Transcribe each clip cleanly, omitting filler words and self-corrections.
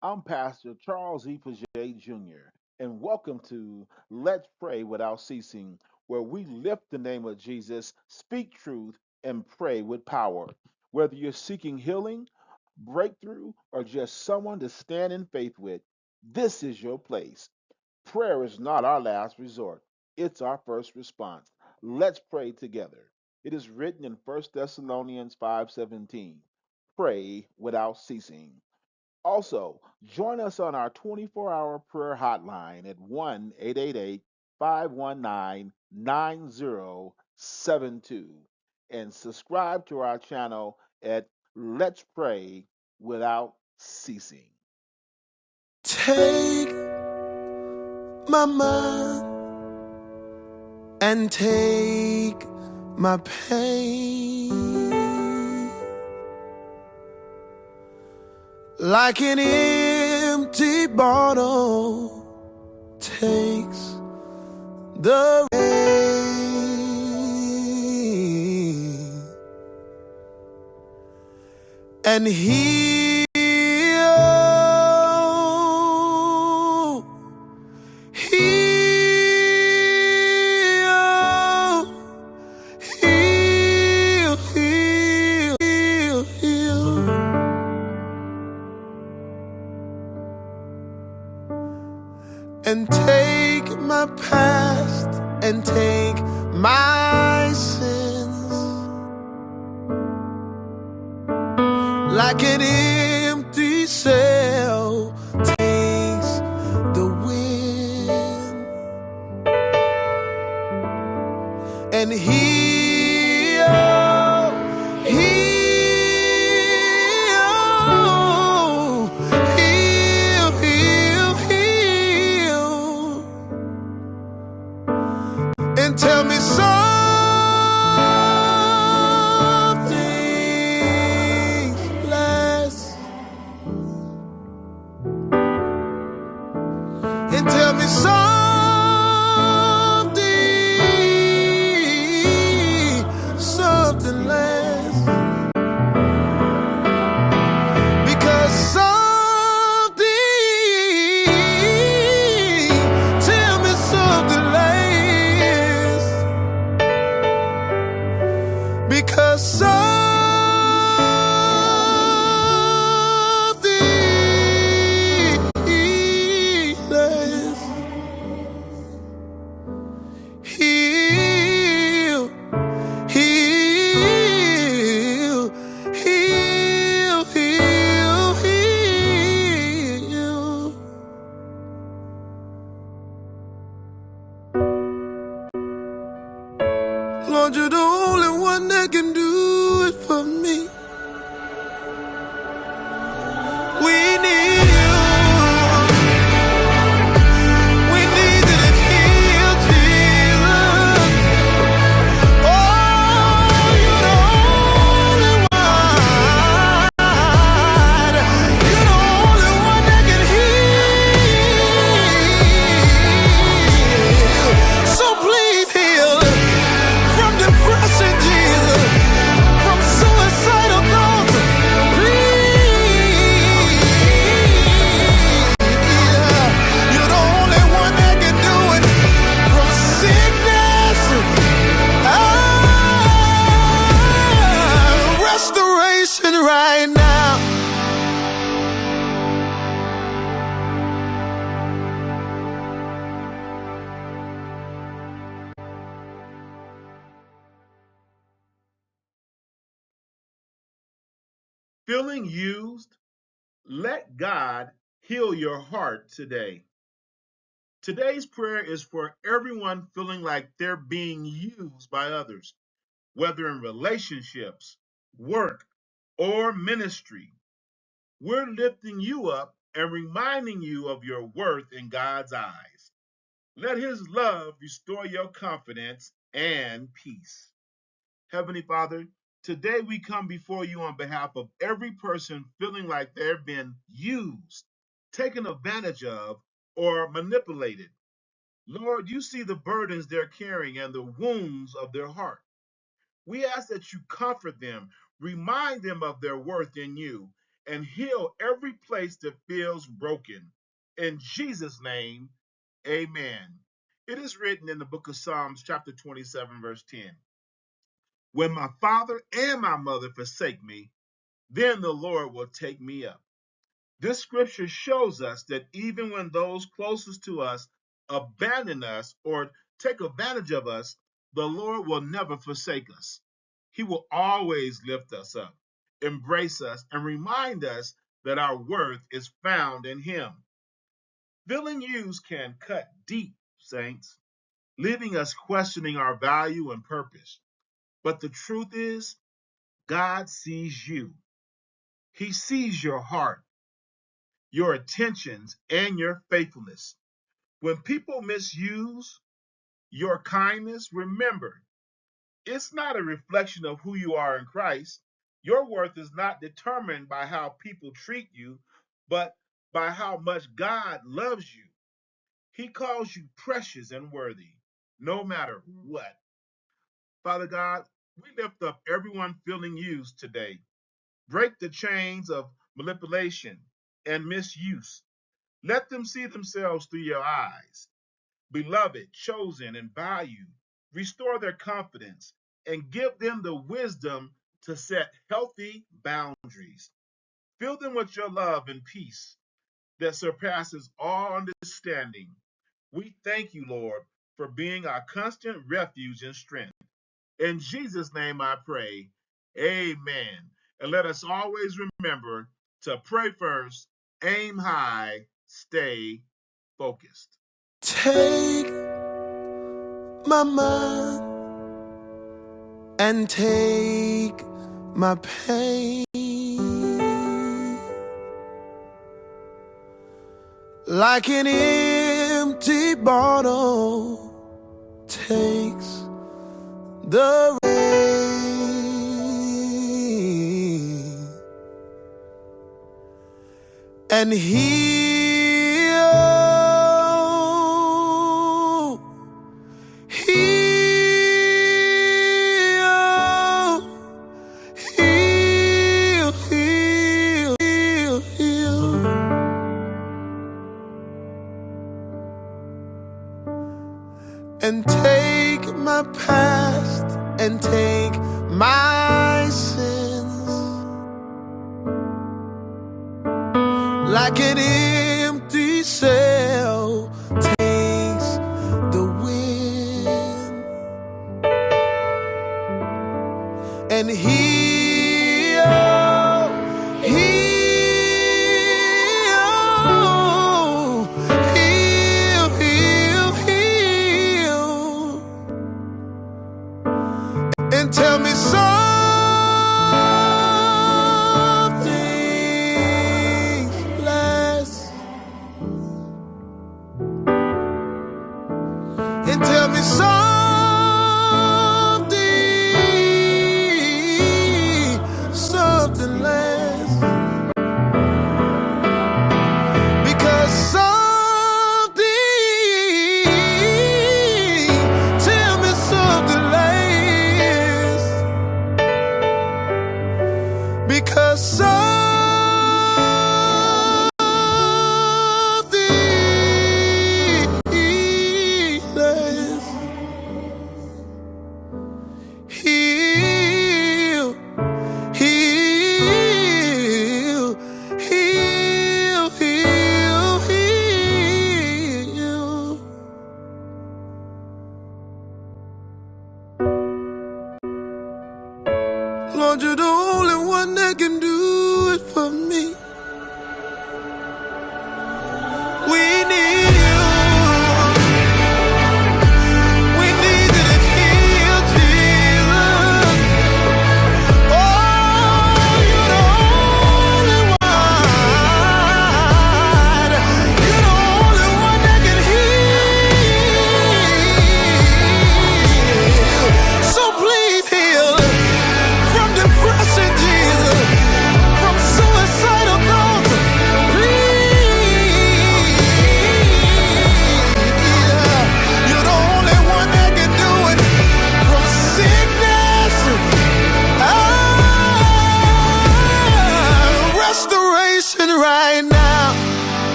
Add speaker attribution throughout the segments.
Speaker 1: I'm Pastor Charles E. Paget Jr., and welcome to Let's Pray Without Ceasing, where we lift the name of Jesus, speak truth, and pray with power. Whether you're seeking healing, breakthrough, or just someone to stand in faith with, this is your place. Prayer is not our last resort, it's our first response. Let's pray together. It is written in 1 Thessalonians 5:17. Pray without ceasing. Also, join us on our 24-hour prayer hotline at 1-888-519-9072 and subscribe to our channel at Let's Pray Without Ceasing.
Speaker 2: Take my mind and take my pain like an empty bottle takes the rain and heal, heal, heal, heal, heal, heal. And take my past and take my sins like an empty sail takes the wind and heal, heal, heal, heal, heal, and tell me something less, and tell me something less, because tell me something less, because less. Heal, heal, heal, heal, heal. Lord, you're the only one that can do it for me. We need you. We need you to heal, Jesus. Oh, you're the only one. You're the only one that can heal. So please heal from depression, Jesus, from suicidal thoughts. Please, you're the only one that can do it. From sickness, restoration right now.
Speaker 1: Feeling used? Let God heal your heart today. Today's prayer is for everyone feeling like they're being used by others, whether in relationships, work, or ministry. We're lifting you up and reminding you of your worth in God's eyes. Let His love restore your confidence and peace. Heavenly Father, today we come before you on behalf of every person feeling like they're being used, taken advantage of, or manipulated. Lord, you see the burdens they're carrying and the wounds of their heart. We ask that you comfort them, remind them of their worth in you, and heal every place that feels broken. In Jesus' name, amen. It is written in the book of Psalms, chapter 27, verse 10. When my father and my mother forsake me, then the Lord will take me up. This scripture shows us that even when those closest to us abandon us or take advantage of us, the Lord will never forsake us. He will always lift us up, embrace us, and remind us that our worth is found in Him. Feeling used can cut deep, saints, leaving us questioning our value and purpose. But the truth is, God sees you. He sees your heart, your attentions, and your faithfulness. When people misuse your kindness, remember, it's not a reflection of who you are in Christ. Your worth is not determined by how people treat you, but by how much God loves you. He calls you precious and worthy, no matter what. Father God, we lift up everyone feeling used today. Break the chains of manipulation and misuse. Let them see themselves through your eyes. Beloved, chosen, and valued. Restore their confidence and give them the wisdom to set healthy boundaries. Fill them with your love and peace that surpasses all understanding. We thank you, Lord, for being our constant refuge and strength. In Jesus' name I pray. Amen. And let us always remember to pray first, aim high, stay focused.
Speaker 2: Take my mind and take my pain, like an empty bottle takes the rain, and heal, and take my past and take my sins, like an empty sail takes the wind, and and tell me something less, and tell me something less,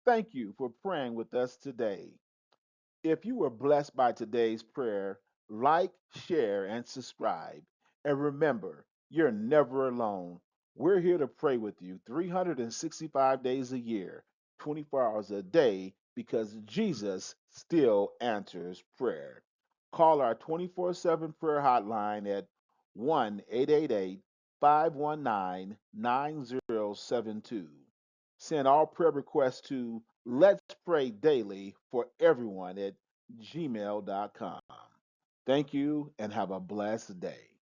Speaker 1: Thank you for praying with us today. If you were blessed by today's prayer, like, share, and subscribe. And remember, you're never alone. We're here to pray with you 365 days a year, 24 hours a day, because Jesus still answers prayer. Call our 24/7 prayer hotline at 1 888 519 9072. Send all prayer requests to Let's Pray Daily for Everyone at gmail.com. Thank you and have a blessed day.